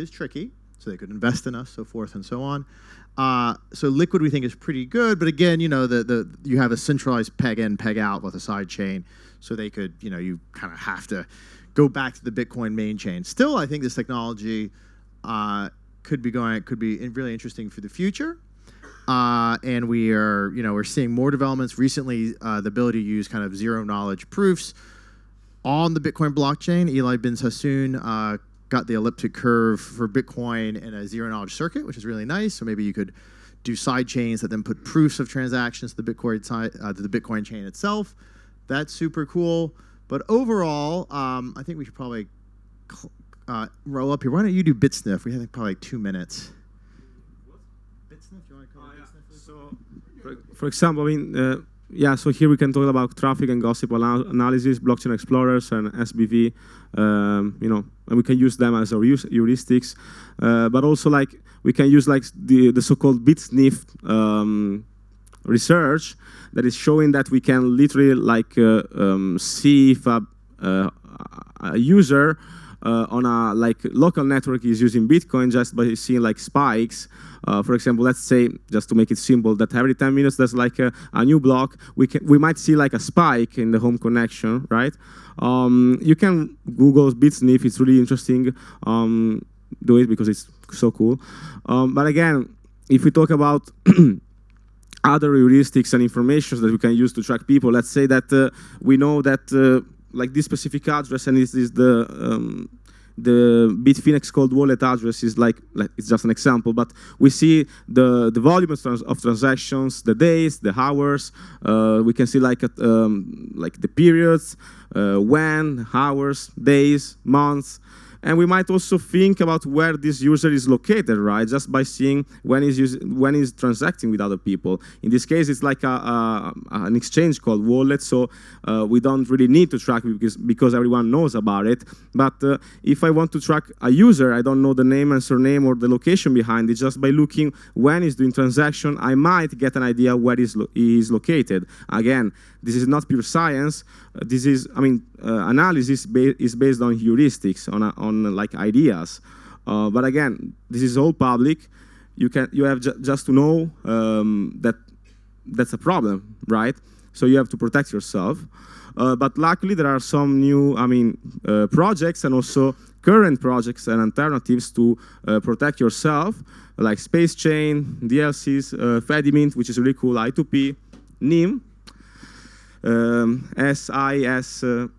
tricky. So they could invest in us, so forth and so on. So Liquid we think is pretty good, but again, you know, you have a centralized peg in, peg out with a side chain, so they could, you know, you kind of have to go back to the Bitcoin main chain. Still, I think this technology could be really interesting for the future. And we're seeing more developments recently. The ability to use kind of zero knowledge proofs on the Bitcoin blockchain. Eli bin Sassoon got the elliptic curve for Bitcoin in a zero knowledge circuit, which is really nice. So maybe you could do side chains that then put proofs of transactions to the Bitcoin chain itself. That's super cool. But overall, I think we should probably roll up here. Why don't you do BitSniff? We have probably like 2 minutes. So, for example, I mean, yeah, so here we can talk about traffic and gossip analysis, blockchain explorers, and SBV. You know, and we can use them as our heuristics, but also like we can use like the so-called bitsniff research that is showing that we can literally like see if a user on a like local network is using Bitcoin just by seeing like spikes. For example, let's say, just to make it simple, that every 10 minutes there's like a new block. We might see like a spike in the home connection, right? You can Google Bitsniff. It's really interesting. Do it because it's so cool. But again, if we talk about other heuristics and information that we can use to track people, let's say that we know that like this specific address, and this is the Bitfinex cold wallet address is like it's just an example, but we see the volume of transactions, the days, the hours. We can see like the periods, when, hours, days, months. And we might also think about where this user is located, right? Just by seeing when he's transacting with other people. In this case, it's like an exchange called wallet, so we don't really need to track because everyone knows about it. But if I want to track a user, I don't know the name and surname or the location behind it. Just by looking when he's doing transaction, I might get an idea where he is located. Again, this is not pure science. This is, I mean, analysis is based on heuristics, on like ideas. But again, this is all public. You have just to know that that's a problem, right? So you have to protect yourself. But luckily, there are some new, projects and also current projects and alternatives to protect yourself, like Space Chain, DLCs, Fedimint, which is really cool, I2P, NIM, CISA,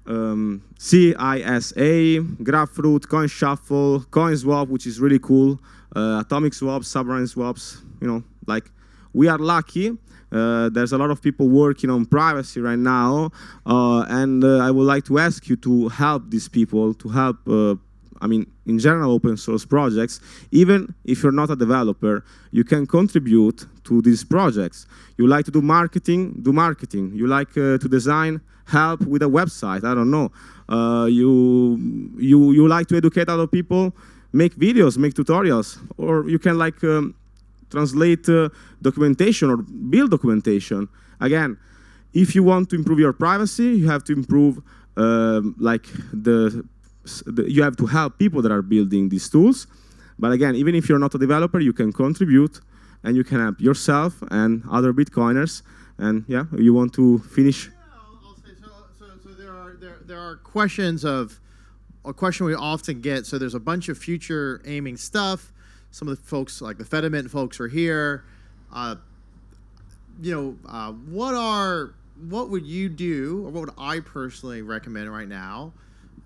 Grapefruit, CoinShuffle, CoinSwap, which is really cool, atomic swaps, sovereign swaps. You know, like we are lucky. There's a lot of people working on privacy right now, and I would like to ask you to help these people, to help, in general, open source projects. Even if you're not a developer, you can contribute to these projects. You like to do marketing, do marketing. You like to design, help with a website, I don't know. You like to educate other people, make videos, make tutorials, or you can like translate documentation or build documentation. Again, if you want to improve your privacy, you have to improve you have to help people that are building these tools. But again, even if you're not a developer, you can contribute and you can help yourself and other Bitcoiners. And yeah, you want to finish? Yeah, I'll say so. There are questions of a question we often get. So there's a bunch of future aiming stuff. Some of the folks, like the Fedimint folks, are here. What would you do, or what would I personally recommend right now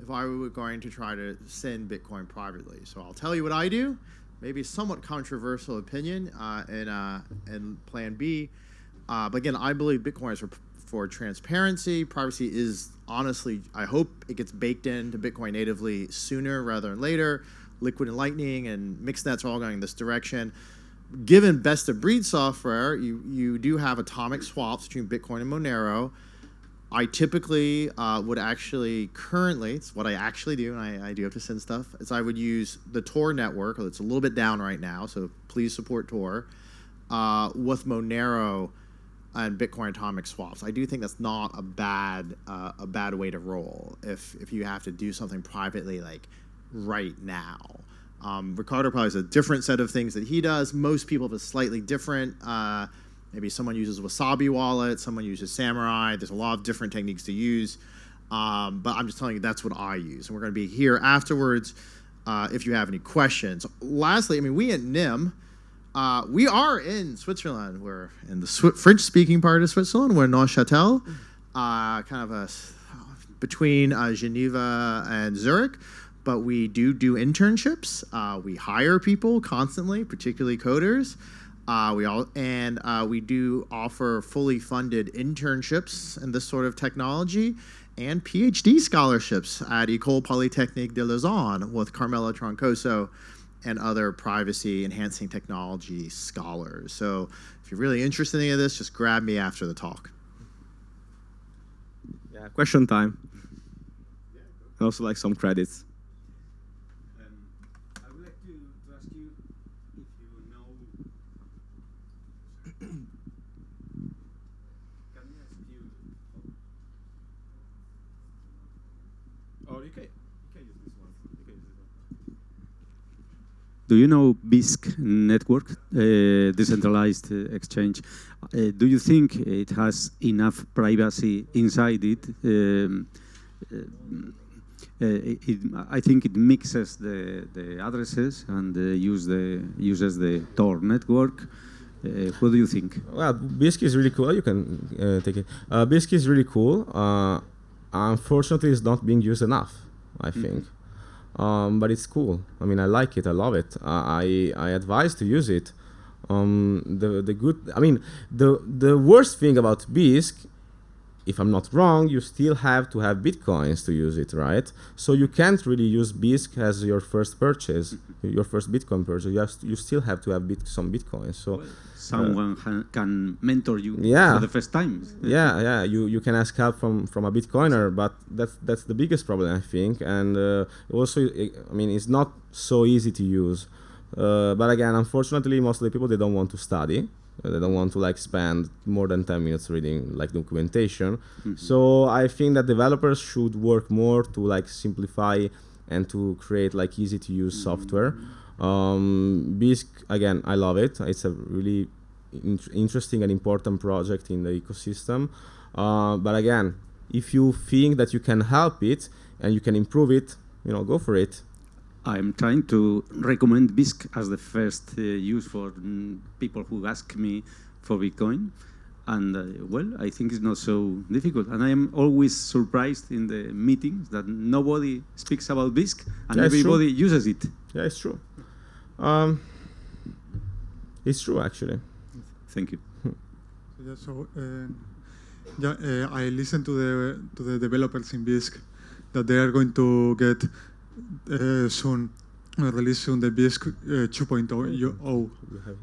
if I were going to try to send Bitcoin privately? So I'll tell you what I do. Maybe a somewhat controversial opinion in Plan B. But again, I believe Bitcoin is for transparency. Privacy is honestly, I hope it gets baked into Bitcoin natively sooner rather than later. Liquid and Lightning and Mixnets are all going in this direction. Given best-of-breed software, you do have atomic swaps between Bitcoin and Monero. I typically would actually currently, it's what I actually do, and I do have to send stuff, is I would use the Tor network. It's a little bit down right now, so please support Tor, with Monero and Bitcoin atomic swaps. I do think that's not a bad way to roll if you have to do something privately like right now. Riccardo probably has a different set of things that he does. Most people have a slightly different. Maybe someone uses Wasabi wallet, someone uses Samurai. There's a lot of different techniques to use. But I'm just telling you that's what I use. And we're going to be here afterwards if you have any questions. Lastly, we at NIM, we are in Switzerland. We're in the French-speaking part of Switzerland. We're in Neuchâtel, between Geneva and Zurich. But we do internships. We hire people constantly, particularly coders. We do offer fully funded internships in this sort of technology and PhD scholarships at École Polytechnique de Lausanne with Carmela Troncoso and other privacy-enhancing technology scholars. So if you're really interested in any of this, just grab me after the talk. Yeah, question time. And also like some credits. I would like to ask you if you know. Can I ask you? Oh, you can use this one. You can use this one. Do you know BISC network, decentralized exchange? Do you think it has enough privacy inside it? I think it mixes the addresses and uses the Tor network. What do you think? Well, BISC is really cool. You can take it. BISC is really cool. Unfortunately, it's not being used enough, I think. But it's cool. I mean, I like it. I love it. I advise to use it. The worst thing about BISC, if I'm not wrong, you still have to have Bitcoins to use it, right? So you can't really use BISC as your first purchase, your first Bitcoin purchase. You still have to have some Bitcoins. So well, someone can mentor you yeah, for the first time. Yeah. You can ask help from a Bitcoiner, but that's the biggest problem, I think. And also, I mean, it's not so easy to use. But again, unfortunately, most of the people, they don't want to study. They don't want to like spend more than 10 minutes reading like documentation. So I think that developers should work more to like simplify and to create like easy to use software. BISC, again, I love it. It's a really interesting and important project in the ecosystem. But again, if you think that you can help it and you can improve it, go for it. I'm trying to recommend BISC as the first use for people who ask me for Bitcoin. And well, I think it's not so difficult. And I am always surprised in the meetings that nobody speaks about BISC and yeah, everybody uses it. Yeah, it's true. It's true, actually. Thank you. I listened to the developers in BISC that they are going to get soon release soon the BISC 2.0,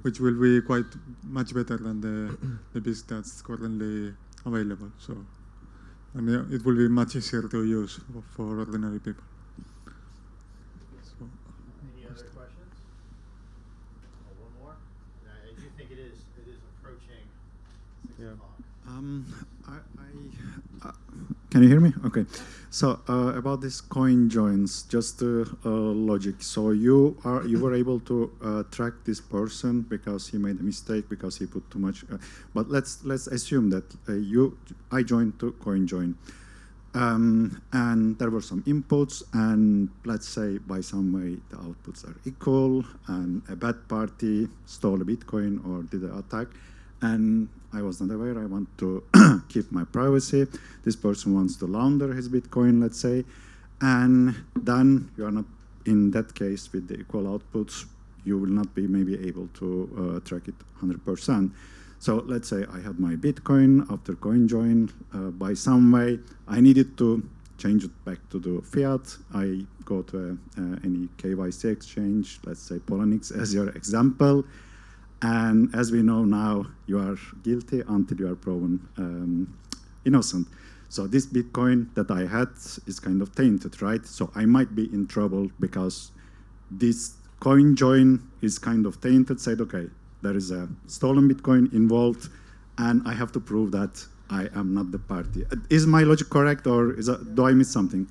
which will be quite much better than the BISC that's currently available. So, and it will be much easier to use for ordinary people. So, any other questions? One more. I do think it is approaching 6 o'clock. Can you hear me? Okay. So about this coin joins, just logic. So you were able to track this person because he made a mistake because he put too much. But let's assume that I joined to coin join, and there were some inputs, and let's say by some way the outputs are equal, and a bad party stole a Bitcoin or did an attack. And I was not aware. I want to keep my privacy. This person wants to launder his Bitcoin, let's say. And then you are not, in that case, with the equal outputs, you will not be maybe able to track it 100%. So let's say I had my Bitcoin after coin join. By some way, I needed to change it back to the fiat. I go to any KYC exchange, let's say Poloniex as your example. And as we know now, you are guilty until you are proven innocent. So this Bitcoin that I had is kind of tainted, right? So I might be in trouble because this coin join is kind of tainted, said, okay, there is a stolen Bitcoin involved, and I have to prove that I am not the party. Is my logic correct, or do I miss something?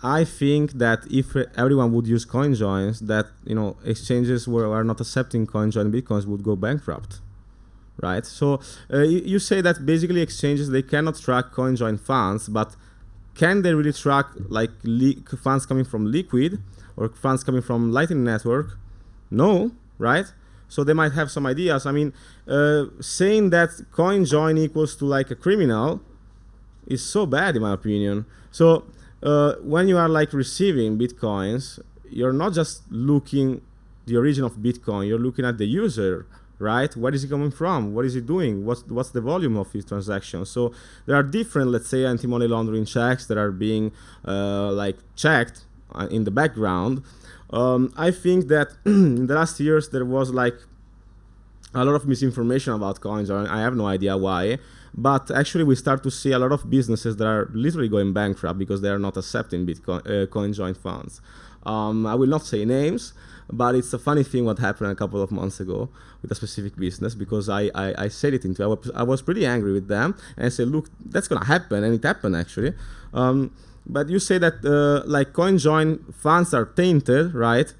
I think that if everyone would use coin joins, that exchanges are not accepting coin join Bitcoins would go bankrupt, right? So you say that basically exchanges, they cannot track coin join funds, but can they really track like funds coming from Liquid or funds coming from Lightning Network? No, right? So they might have some ideas. I mean, saying that coin join equals to like a criminal is so bad in my opinion. So when you are like receiving Bitcoins, you're not just looking the origin of Bitcoin, you're looking at the user, right? Where is he coming from? What is he doing? What's the volume of his transactions? So there are different, let's say, anti-money laundering checks that are being like checked in the background. I think that in the last years there was like a lot of misinformation about CoinJoin. I have no idea why, but actually we start to see a lot of businesses that are literally going bankrupt because they are not accepting Bitcoin CoinJoin funds. I will not say names, but it's a funny thing what happened a couple of months ago with a specific business, because I said it into, I was pretty angry with them, and I said, look, that's gonna happen, and it happened actually. But you say that like CoinJoin funds are tainted, right?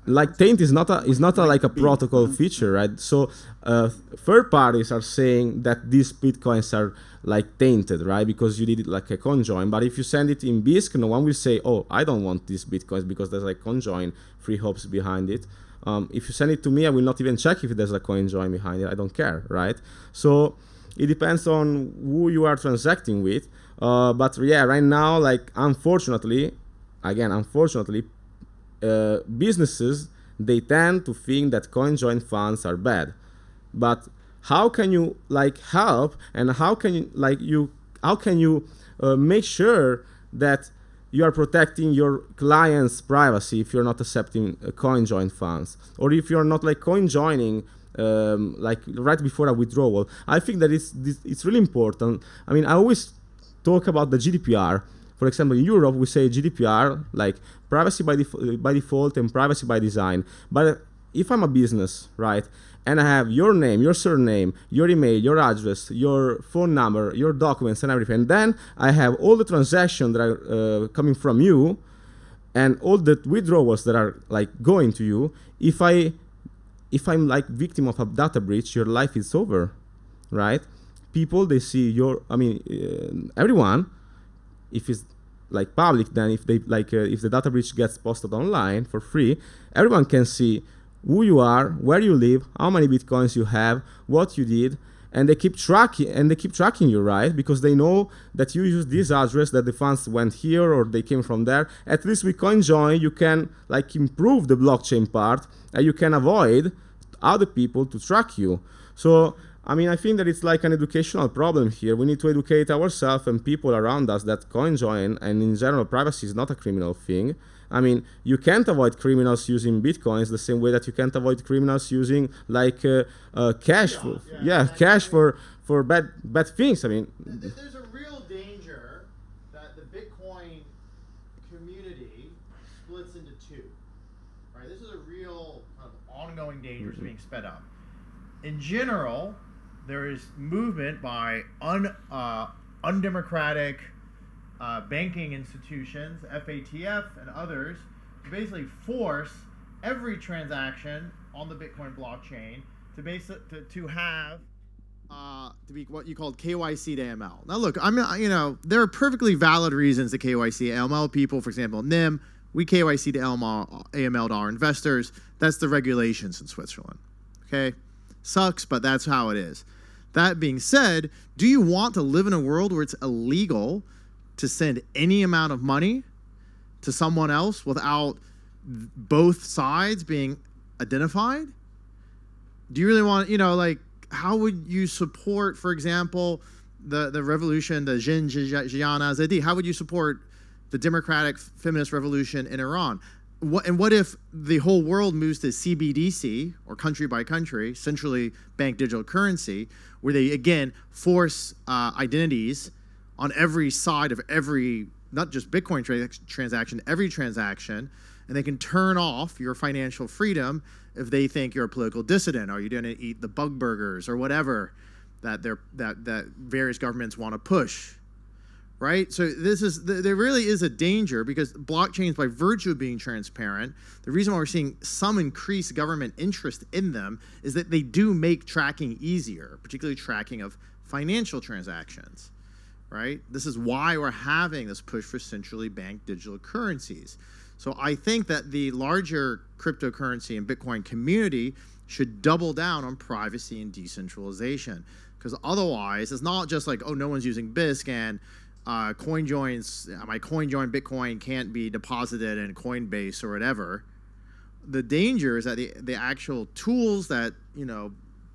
Like taint is not like a protocol feature, right? So third parties are saying that these bitcoins are like tainted, right? Because you did it like a conjoin. But if you send it in BISC, no one will say, oh, I don't want these bitcoins because there's like conjoin free hopes behind it. If you send it to me, I will not even check if there's a conjoin behind it. I don't care, right? So it depends on who you are transacting with. But yeah, right now, like unfortunately, businesses, they tend to think that CoinJoin funds are bad. But how can you like help, and how can you make sure that you are protecting your client's privacy if you're not accepting CoinJoin funds, or if you're not like CoinJoining like right before a withdrawal? I think that it's really important. I mean, I always talk about the GDPR. For example, in Europe, we say GDPR, like privacy by default and privacy by design. But if I'm a business, right, and I have your name, your surname, your email, your address, your phone number, your documents and everything, and then I have all the transactions that are coming from you and all the withdrawals that are like going to you, if I'm like victim of a data breach, your life is over, right? People, they see your, I mean, everyone, if it's like public, then if they like if the data breach gets posted online for free, everyone can see who you are, where you live, how many bitcoins you have, what you did, and they keep tracking you, right? Because they know that you use this address, that the funds went here or they came from there. At least with CoinJoin, you can like improve the blockchain part, and you can avoid other people to track you. So I mean, I think that it's like an educational problem here. We need to educate ourselves and people around us that CoinJoin and in general privacy is not a criminal thing. I mean, you can't avoid criminals using bitcoins the same way that you can't avoid criminals using like cash. Cash for bad things. I mean, there's a real danger that the Bitcoin community splits into two. Right? This is a real kind of ongoing danger being sped up. In general, there is movement by undemocratic banking institutions, FATF and others, to basically force every transaction on the Bitcoin blockchain to have to be what you called KYC to AML. Now, look, there are perfectly valid reasons to KYC AML people. For example, NIM, we KYC to AML to our investors. That's the regulations in Switzerland. Okay, sucks, but that's how it is. That being said, do you want to live in a world where it's illegal to send any amount of money to someone else without both sides being identified? Do you really want, like, how would you support, for example, the revolution, the Jiana Zedi? How would you support the democratic feminist revolution in Iran? What if the whole world moves to CBDC, or country by country, centrally banked digital currency, where they, again, force identities on every side of every, not just Bitcoin transaction, every transaction, and they can turn off your financial freedom if they think you're a political dissident, or you're going to eat the bug burgers or whatever that various governments want to push. Right? So there really is a danger, because blockchains, by virtue of being transparent, the reason why we're seeing some increased government interest in them is that they do make tracking easier, particularly tracking of financial transactions. Right? This is why we're having this push for centrally banked digital currencies. So I think that the larger cryptocurrency and Bitcoin community should double down on privacy and decentralization, because otherwise it's not just like, oh, no one's using BISC and my CoinJoin Bitcoin can't be deposited in Coinbase or whatever. The danger is that the actual tools that,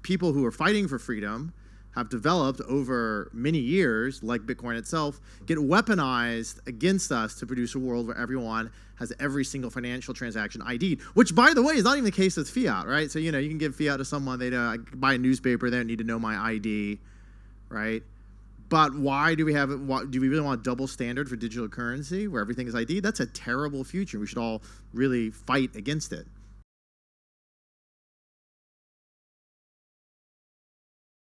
people who are fighting for freedom have developed over many years, like Bitcoin itself, get weaponized against us to produce a world where everyone has every single financial transaction ID'd, which, by the way, is not even the case with fiat, right? So, you can give fiat to someone, they buy a newspaper, they don't need to know my ID, right? But why do we have it? Do we really want a double standard for digital currency where everything is ID? That's a terrible future. We should all really fight against it.